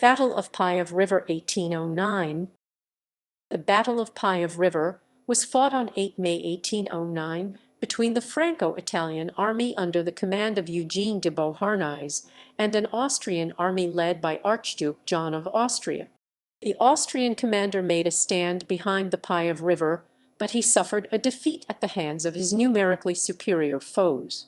Battle of Piave River 1809. The Battle of Piave River was fought on 8 May 1809 between the Franco-Italian army under the command of Eugène de Beauharnais and an Austrian army led by Archduke John of Austria. The Austrian commander made a stand behind the Piave River, but he suffered a defeat at the hands of his numerically superior foes.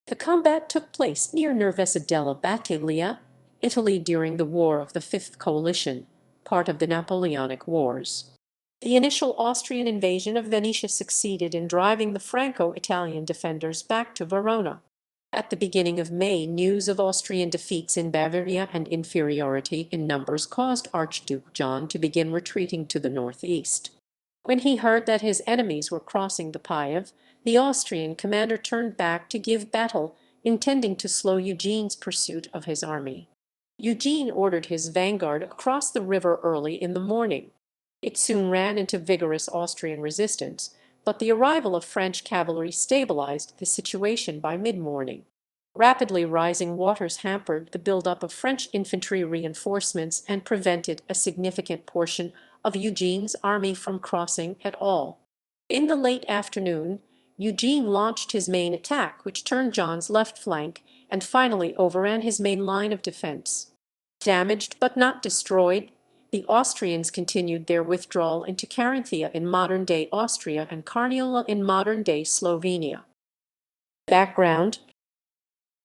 The combat took place near Nervesa della Battaglia, Italy, during the War of the Fifth Coalition, part of the Napoleonic Wars. The initial Austrian invasion of Venetia succeeded in driving the Franco-Italian defenders back to Verona. At the beginning of May, news of Austrian defeats in Bavaria and inferiority in numbers caused Archduke John to begin retreating to the northeast. When he heard that his enemies were crossing the Piave, the Austrian commander turned back to give battle, intending to slow Eugene's pursuit of his army. Eugene ordered his vanguard across the river early in the morning. It soon ran into vigorous Austrian resistance, but the arrival of French cavalry stabilized the situation by mid-morning. Rapidly rising waters hampered the buildup of French infantry reinforcements and prevented a significant portion of Eugene's army from crossing at all. In the late afternoon, Eugene launched his main attack, which turned John's left flank and finally overran his main line of defense. Damaged but not destroyed, the Austrians continued their withdrawal into Carinthia in modern-day Austria and Carniola in modern-day Slovenia. Background: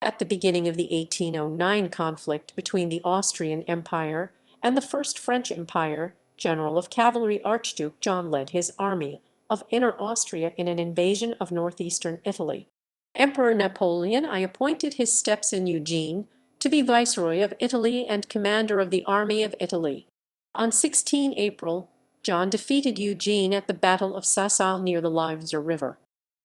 at the beginning of the 1809 conflict between the Austrian Empire and the First French Empire, General of Cavalry Archduke John led his army of Inner Austria in an invasion of northeastern Italy. Emperor Napoleon I appointed his stepson Eugene to be Viceroy of Italy and commander of the Army of Italy. On 16 April, John defeated Eugene at the Battle of Sasau near the Lievser River.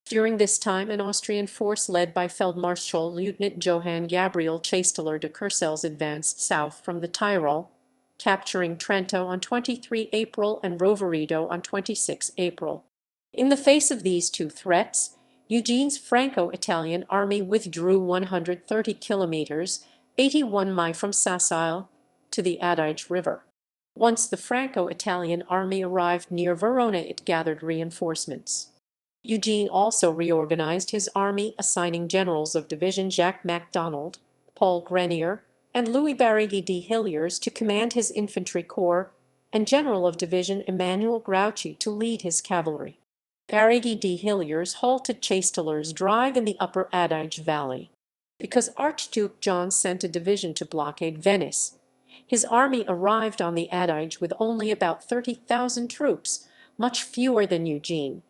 During this time, an Austrian force led by Feldmarschall Lieutenant Johann Gabriel Chasteler de Courcelles advanced south from the Tyrol, capturing Trento on 23 April and Roveredo on 26 April. In the face of these two threats, Eugene's Franco-Italian army withdrew 130 kilometers, 81 miles from Sasau, to the Adige River. Once the Franco-Italian army arrived near Verona, it gathered reinforcements. Eugene also reorganized his army, assigning generals of division Jacques MacDonald, Paul Grenier, and Louis Barraghi de Hilliers to command his infantry corps, and general of division Emmanuel Grouchy to lead his cavalry. Barraghi de Hilliers halted Chasteler's drive in the upper Adige Valley. Because Archduke John sent a division to blockade Venice, his army arrived on the Adige with only about 30,000 troops, much fewer than Eugene.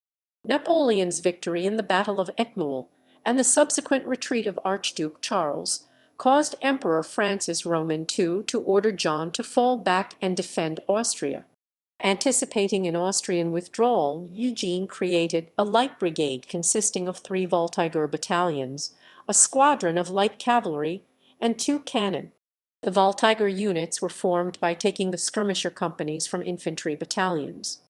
Napoleon's victory in the Battle of Eckmühl and the subsequent retreat of Archduke Charles caused Emperor Francis Roman II to order John to fall back and defend Austria. Anticipating an Austrian withdrawal, Eugene created a light brigade consisting of 3 Voltigeur battalions, a squadron of light cavalry, and 2 cannon. The Voltigeur units were formed by taking the skirmisher companies from infantry battalions.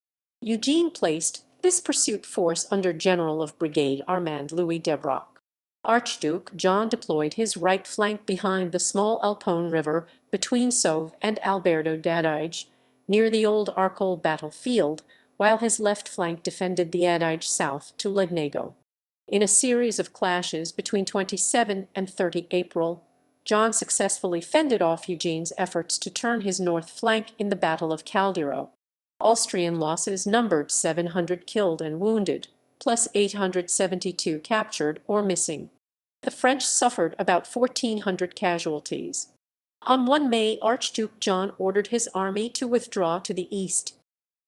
Eugene placed this pursuit force under General of Brigade Armand Louis Debroc. Archduke John deployed his right flank behind the small Alpone River between Sauve and Alberto d'Adige, near the old Arcole battlefield, while his left flank defended the Adige south to Legnago. In a series of clashes between 27 and 30 April, John successfully fended off Eugene's efforts to turn his north flank in the Battle of Caldero. Austrian losses numbered 700 killed and wounded, plus 872 captured or missing. The French suffered about 1,400 casualties. On 1 May, Archduke John ordered his army to withdraw to the east.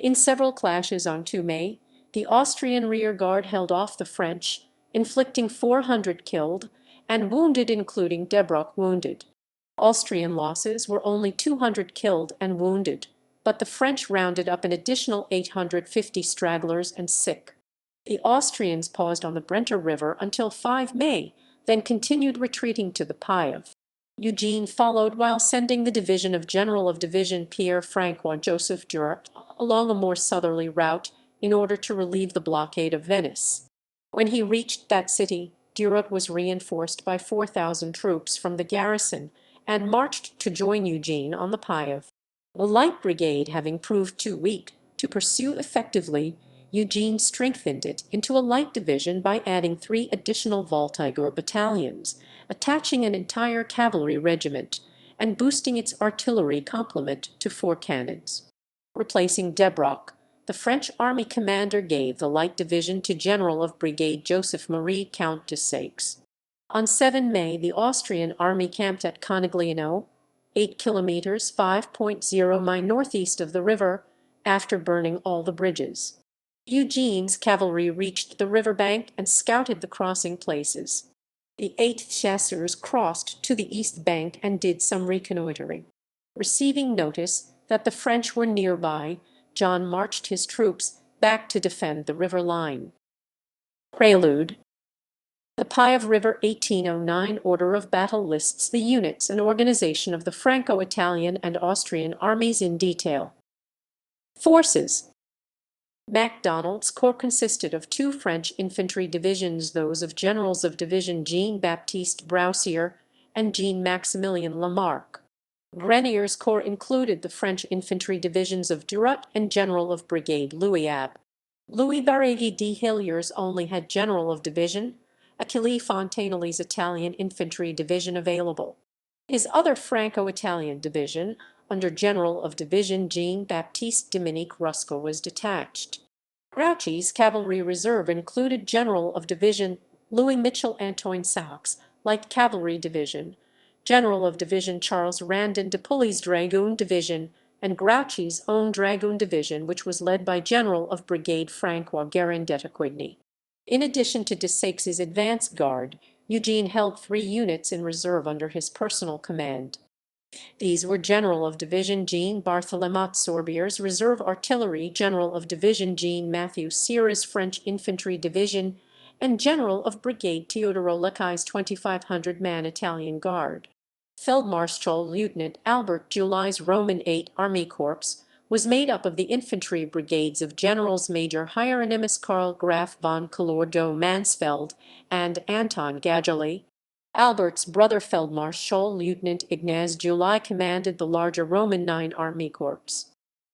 In several clashes on 2 May, the Austrian rearguard held off the French, inflicting 400 killed and wounded, including Debroc wounded. Austrian losses were only 200 killed and wounded, but the French rounded up an additional 850 stragglers and sick. The Austrians paused on the Brenta River until 5 May, then continued retreating to the Piave. Eugene followed while sending the division of General of Division Pierre-François Joseph Durat along a more southerly route in order to relieve the blockade of Venice. When he reached that city, Durat was reinforced by 4,000 troops from the garrison and marched to join Eugene on the Piave. The Light Brigade having proved too weak to pursue effectively, Eugene strengthened it into a light division by adding 3 additional Voltigeur battalions, attaching an entire cavalry regiment, and boosting its artillery complement to 4 cannons. Replacing Debroc, the French army commander gave the light division to General of Brigade Joseph-Marie Count de Saix. On 7 May, the Austrian army camped at Conegliano, 8 kilometers (5.0 miles) northeast of the river, after burning all the bridges. Eugene's cavalry reached the riverbank and scouted the crossing places. The 8th Chasseurs crossed to the east bank and did some reconnoitering. Receiving notice that the French were nearby, John marched his troops back to defend the river line. Prelude. The Piave River 1809 order of battle lists the units and organization of the Franco-Italian and Austrian armies in detail. Forces. MacDonald's Corps consisted of 2 French infantry divisions, those of Generals of Division Jean-Baptiste Broussier and Jean-Maximilien Lamarck. Grenier's Corps included the French infantry divisions of Durat and General of Brigade Louis Abbe. Louis Barraghi de Hilliers only had General of Division, Achille Fontanelli's Italian infantry division available. His other Franco-Italian division, under General of Division Jean-Baptiste Dominique Rusco, was detached. Grouchy's cavalry reserve included General of Division Louis Michel Antoine Saux, Light Cavalry Division, General of Division Charles Randon de Pully's Dragoon Division, and Grouchy's own Dragoon Division, which was led by General of Brigade Francois Guérin d'Etaquigny. In addition to de Saix's advance guard, Eugene held 3 units in reserve under his personal command. These were General of Division Jean Bartholomew Sorbier's Reserve Artillery, General of Division Jean Mathieu Sierra's French Infantry Division, and General of Brigade Teodoro Leccai's 2,500-man Italian Guard. Feldmarschall Lieutenant Albert July's Roman 8 Army Corps was made up of the infantry brigades of Generals Major Hieronymus Karl Graf von Collordo-Mansfeld and Anton Gajali. Albert's brother Feldmarschall Lieutenant Ignaz July commanded the larger Roman 9 Army Corps.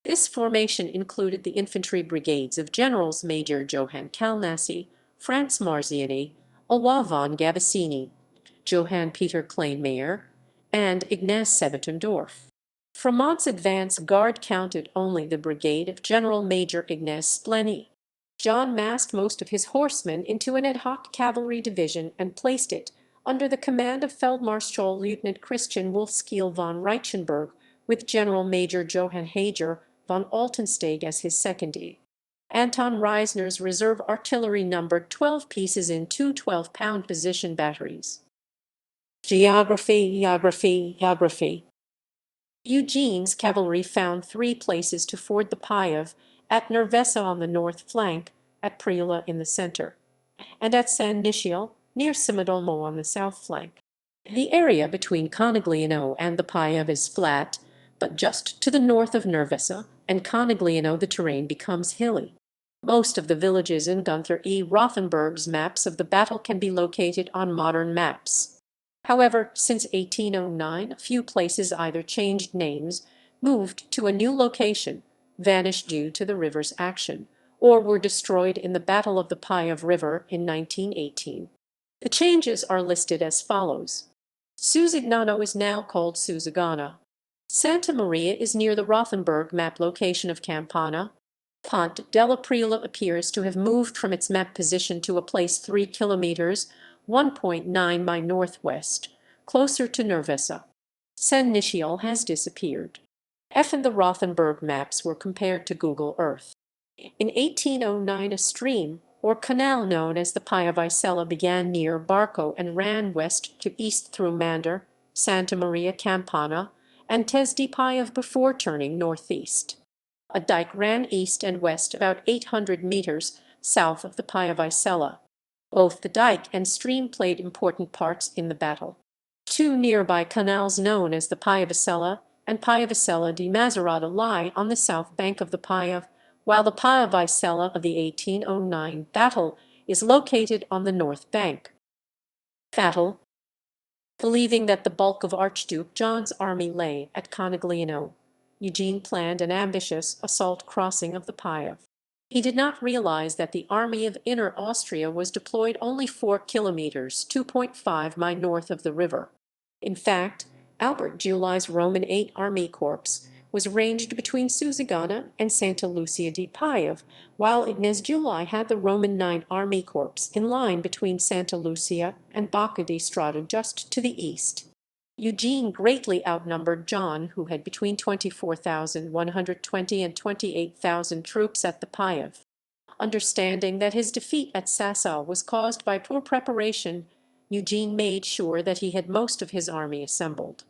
This formation included the infantry brigades of Generals Major Johann Kalnassi, Franz Marziani, Olwa von Gabissini, Johann Peter Kleinmeyer, and Ignaz Seventendorf. Fremont's advance guard counted only the brigade of General Major Ignaz Spleny. John massed most of his horsemen into an ad hoc cavalry division and placed it under the command of Feldmarschall Lieutenant Christian Wolfskiel von Reichenberg, with General Major Johann Hager von Altensteg as his secondee. Anton Reisner's reserve artillery numbered 12 pieces in 2 12-pound position batteries. Geography. Eugene's cavalry found 3 places to ford the Piave: at Nervesa on the north flank, at Priola in the center, and at San Niscio, near Simidolmo on the south flank. The area between Conegliano and the Piave is flat, but just to the north of Nervesa and Conegliano the terrain becomes hilly. Most of the villages in Gunther E. Rothenberg's maps of the battle can be located on modern maps. However, since 1809, a few places either changed names, moved to a new location, vanished due to the river's action, or were destroyed in the Battle of the Piave River in 1918. The changes are listed as follows. Susignano is now called Susagana. Santa Maria is near the Rothenberg map location of Campana. Ponte della Priola appears to have moved from its map position to a place 3 kilometers (1.9 miles) northwest, closer to Nervesa. San Niscio has disappeared. F and the Rothenberg maps were compared to Google Earth. In 1809, a stream, or canal known as the Piave Sella, began near Barco and ran west to east through Mander, Santa Maria Campana, and Tes di Piave before turning northeast. A dike ran east and west about 800 meters south of the Piave Sella. Both the dike and stream played important parts in the battle. 2 nearby canals known as the Piave Sella and Piave Sella di Macerata lie on the south bank of the Piave, while the Piave Sella of the 1809 battle is located on the north bank. Battle. Believing that the bulk of Archduke John's army lay at Conegliano, Eugene planned an ambitious assault crossing of the Piave. He did not realize that the army of Inner Austria was deployed only 4 kilometers (2.5 miles) north of the river. In fact, Albert July's Roman 8 Army Corps was ranged between Susegana and Santa Lucia di Piave, while Ignaz July had the Roman 9 Army Corps in line between Santa Lucia and Bacca di Strada just to the east. Eugene greatly outnumbered John, who had between 24,120 and 28,000 troops at the Piave. Understanding that his defeat at Sasau was caused by poor preparation, Eugene made sure that he had most of his army assembled.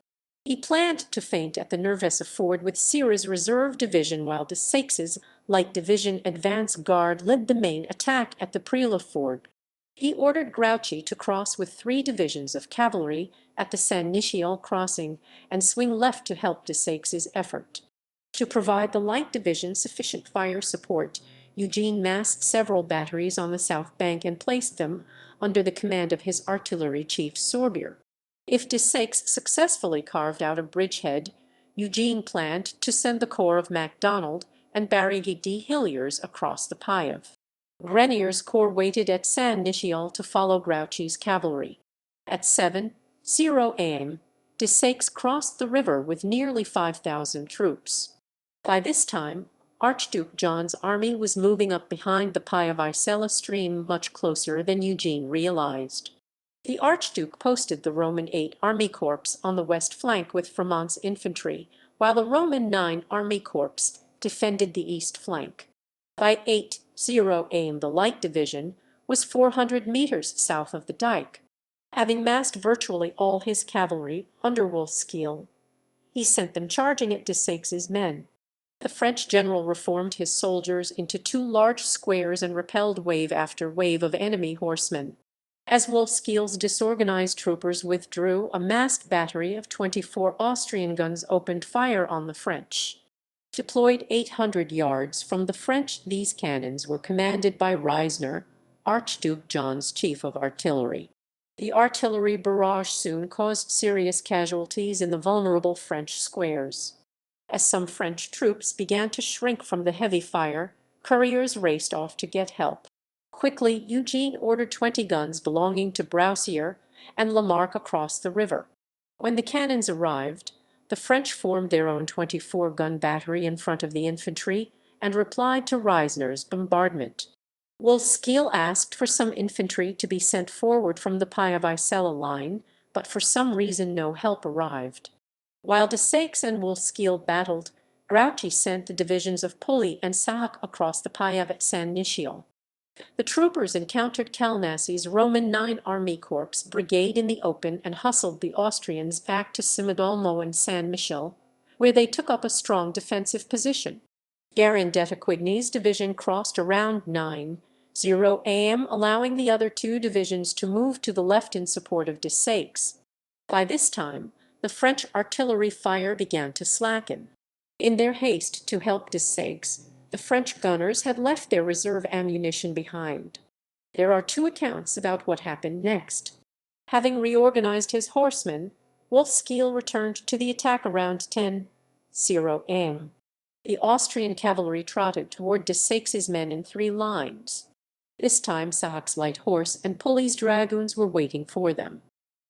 He planned to feint at the Nervesa ford with Sira's reserve division, while de Saix's light division advance guard led the main attack at the Prila ford. He ordered Grouchy to cross with 3 divisions of cavalry at the San Nichiol crossing and swing left to help de Saix's effort. To provide the light division sufficient fire support, Eugene massed several batteries on the south bank and placed them under the command of his artillery chief Sorbier. If de Saix successfully carved out a bridgehead, Eugene planned to send the corps of MacDonald and Barrigue de Hilliers across the Piave. Grenier's corps waited at San Nichiol to follow Grouchy's cavalry. At 7:00 a.m., de Saix crossed the river with nearly 5,000 troops. By this time, Archduke John's army was moving up behind the Piave stream much closer than Eugene realized. The Archduke posted the Roman 8 Army Corps on the west flank with Fremont's infantry, while the Roman 9 Army Corps defended the east flank. By 8:00 a.m. the Light Division was 400 meters south of the dike. Having massed virtually all his cavalry under Wolfskiel, he sent them charging at de Saix's men. The French general reformed his soldiers into 2 large squares and repelled wave after wave of enemy horsemen. As Wolfskiel's disorganized troopers withdrew, a masked battery of 24 Austrian guns opened fire on the French. Deployed 800 yards from the French, these cannons were commanded by Reisner, Archduke John's chief of artillery. The artillery barrage soon caused serious casualties in the vulnerable French squares. As some French troops began to shrink from the heavy fire, couriers raced off to get help. Quickly, Eugene ordered 20 guns belonging to Broussier and Lamarck across the river. When the cannons arrived, the French formed their own 24-gun battery in front of the infantry and replied to Reisner's bombardment. Wolfskiel asked for some infantry to be sent forward from the Piave line, but for some reason no help arrived. While de Saix and Wolfskiel battled, Grouchy sent the divisions of Pully and Sahac across the Piave at San Nichiol. The troopers encountered Calnasi's Roman 9 Army Corps brigade in the open and hustled the Austrians back to Simidolmo and San Michel, where they took up a strong defensive position. Garandetta-Quigny's division crossed around 9:00 a.m., allowing the other 2 divisions to move to the left in support of de Saix. By this time, the French artillery fire began to slacken. In their haste to help de Saix, the French gunners had left their reserve ammunition behind. There are 2 accounts about what happened next. Having reorganized his horsemen, Wolfskiel returned to the attack around 10:00 a.m. The Austrian cavalry trotted toward de Saix's men in 3 lines. This time Sahac's light horse and Pully's dragoons were waiting for them.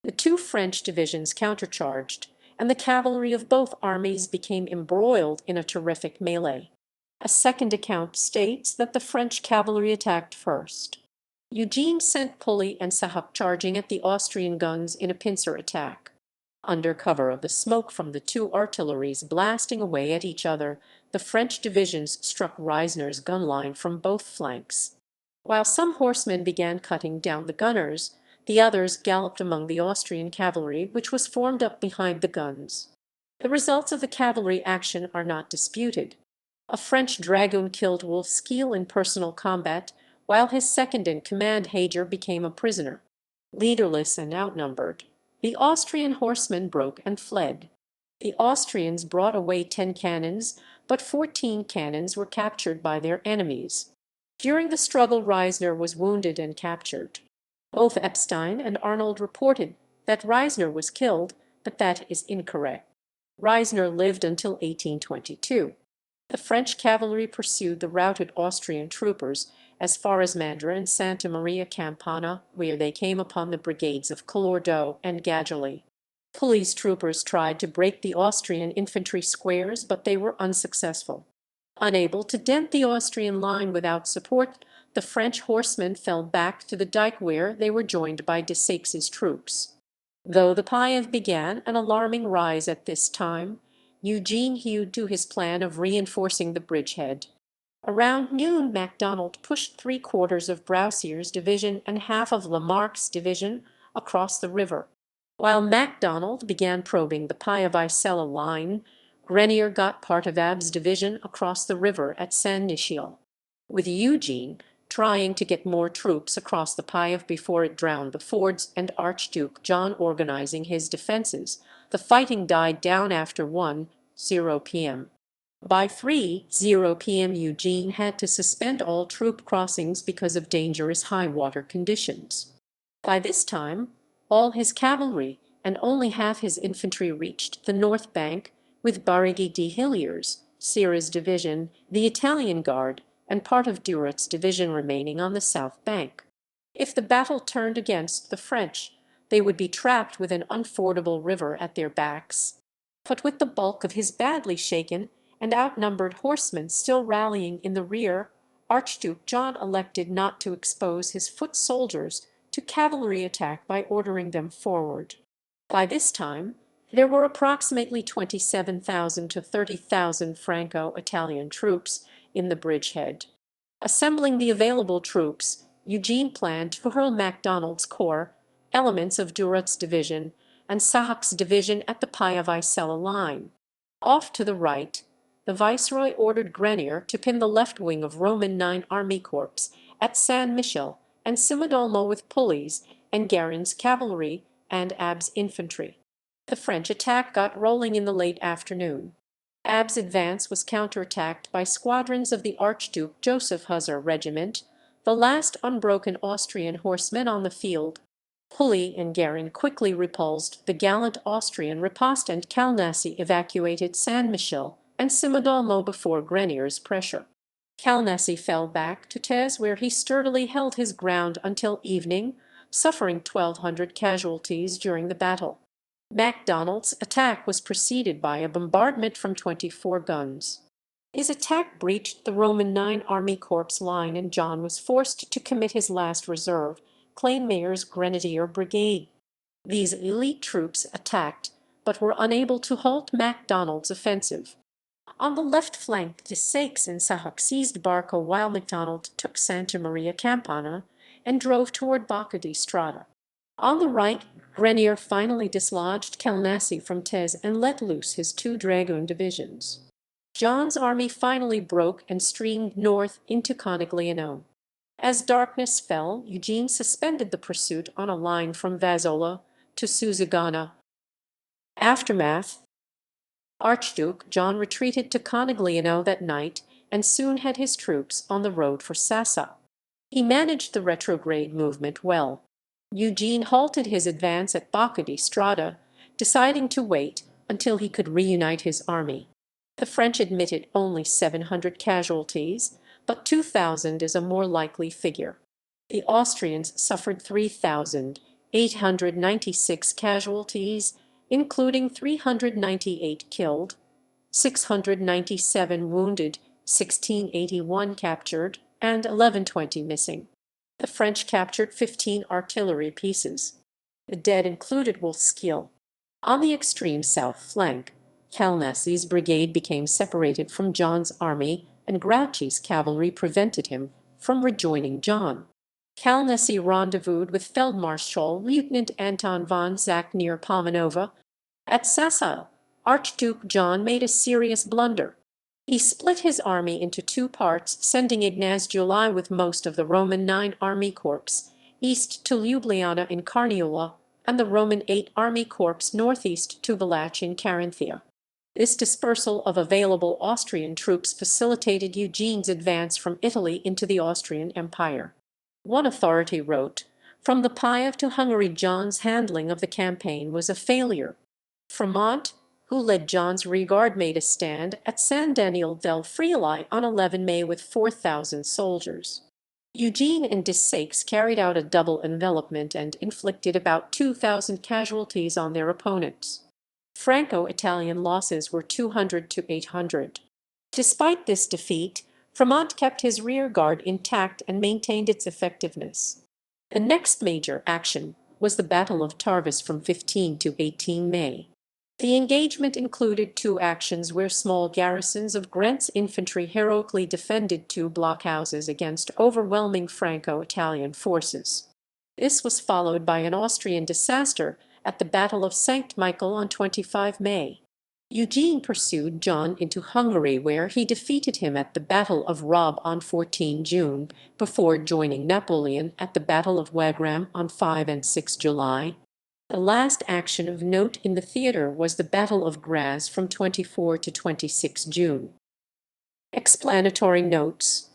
The 2 French divisions countercharged, and the cavalry of both armies became embroiled in a terrific melee. A second account states that the French cavalry attacked first. Eugene sent Pully and Sahac charging at the Austrian guns in a pincer attack. Under cover of the smoke from the 2 artilleries blasting away at each other, the French divisions struck Reisner's gun line from both flanks. While some horsemen began cutting down the gunners, the others galloped among the Austrian cavalry, which was formed up behind the guns. The results of the cavalry action are not disputed. A French dragoon killed Wolfskiel in personal combat, while his second-in-command Hager became a prisoner. Leaderless and outnumbered, the Austrian horsemen broke and fled. The Austrians brought away 10 cannons, but 14 cannons were captured by their enemies. During the struggle, Reisner was wounded and captured. Both Epstein and Arnold reported that Reisner was killed, but that is incorrect. Reisner lived until 1822. The French cavalry pursued the routed Austrian troopers as far as Mandra and Santa Maria Campana, where they came upon the brigades of Collordo and Gagelli. Police troopers tried to break the Austrian infantry squares, but they were unsuccessful. Unable to dent the Austrian line without support, the French horsemen fell back to the dike where they were joined by Desaix's troops. Though the Piave began an alarming rise at this time, Eugene hewed to his plan of reinforcing the bridgehead. Around noon MacDonald pushed three-quarters of Broussier's division and half of Lamarck's division across the river. While MacDonald began probing the Piave-Sella line, Grenier got part of Abbe's division across the river at Saint-Nichiel, with Eugene trying to get more troops across the Piave before it drowned the fords and Archduke John organizing his defences. The fighting died down after 1:00 p.m. By 3:00 p.m. Eugene had to suspend all troop crossings because of dangerous high water conditions. By this time, all his cavalry and only half his infantry reached the north bank, with Barigui de Hilliers, Sierra's division, the Italian Guard, and part of Durott's division remaining on the south bank. If the battle turned against the French, they would be trapped with an unfordable river at their backs. But with the bulk of his badly shaken and outnumbered horsemen still rallying in the rear, Archduke John elected not to expose his foot soldiers to cavalry attack by ordering them forward. By this time, there were approximately 27,000 to 30,000 Franco-Italian troops in the bridgehead. Assembling the available troops, Eugene planned to hurl MacDonald's corps, elements of Durott's division, and Sahak's division at the Piave-Sella line. Off to the right, the viceroy ordered Grenier to pin the left wing of Roman 9 Army Corps at Saint-Michel and Simondolmo with pulleys, and Guérin's cavalry and Abbe's infantry. The French attack got rolling in the late afternoon. Abbe's advance was counterattacked by squadrons of the Archduke Joseph Hussar Regiment, the last unbroken Austrian horsemen on the field. Pulley and Guérin quickly repulsed the gallant Austrian riposte, and Calnassi evacuated Saint-Michel and Simondolmo before Grenier's pressure. Calnassi fell back to Tez, where he sturdily held his ground until evening, suffering 1,200 casualties during the battle. MacDonald's attack was preceded by a bombardment from 24 guns. His attack breached the Roman 9 Army Corps line, and John was forced to commit his last reserve, Kleinmeyer's Grenadier Brigade. These elite troops attacked, but were unable to halt MacDonald's offensive. On the left flank, Desaix and Sahak seized Barca, while MacDonald took Santa Maria Campana and drove toward Bocca di Strada. On the right, Grenier finally dislodged Calnassi from Tez and let loose his two dragoon divisions. John's army finally broke and streamed north into Conegliano. As darkness fell, Eugene suspended the pursuit on a line from Vazola to Susegana. Aftermath: Archduke John retreated to Conegliano that night and soon had his troops on the road for Sassa. He managed the retrograde movement well. Eugene halted his advance at Bocca di Strada, deciding to wait until he could reunite his army. The French admitted only 700 casualties, but 2,000 is a more likely figure. The Austrians suffered 3,896 casualties, including 398 killed, 697 wounded, 1,681 captured, and 1,120 missing. The French captured 15 artillery pieces. The dead included Wolfskill. On the extreme south flank, Calnassi's brigade became separated from John's army, and Grouchy's cavalry prevented him from rejoining John. Calnassi rendezvoused with Feldmarschall Lieutenant Anton von Zach near Palmanova. At Sassa, Archduke John made a serious blunder. He split his army into two parts, sending Ignaz July with most of the Roman 9 Army Corps east to Ljubljana in Carniola, and the Roman 8 Army Corps northeast to Villach in Carinthia. This dispersal of available Austrian troops facilitated Eugene's advance from Italy into the Austrian Empire. One authority wrote, From the Piave to Hungary, John's handling of the campaign was a failure. Fremont, who led John's rearguard, made a stand at San Daniel del Friuli on 11 May with 4,000 soldiers. Eugène and Desaix carried out a double envelopment and inflicted about 2,000 casualties on their opponents. Franco-Italian losses were 200 to 800. Despite this defeat, Fremont kept his rearguard intact and maintained its effectiveness. The next major action was the Battle of Tarvis from 15 to 18 May. The engagement included two actions where small garrisons of Grant's infantry heroically defended two blockhouses against overwhelming Franco-Italian forces. This was followed by an Austrian disaster at the Battle of St. Michael on 25 May. Eugène pursued John into Hungary, where he defeated him at the Battle of Robb on 14 June, before joining Napoleon at the Battle of Wagram on 5 and 6 July. The last action of note in the theatre was the Battle of Graz from 24 to 26 June. Explanatory notes.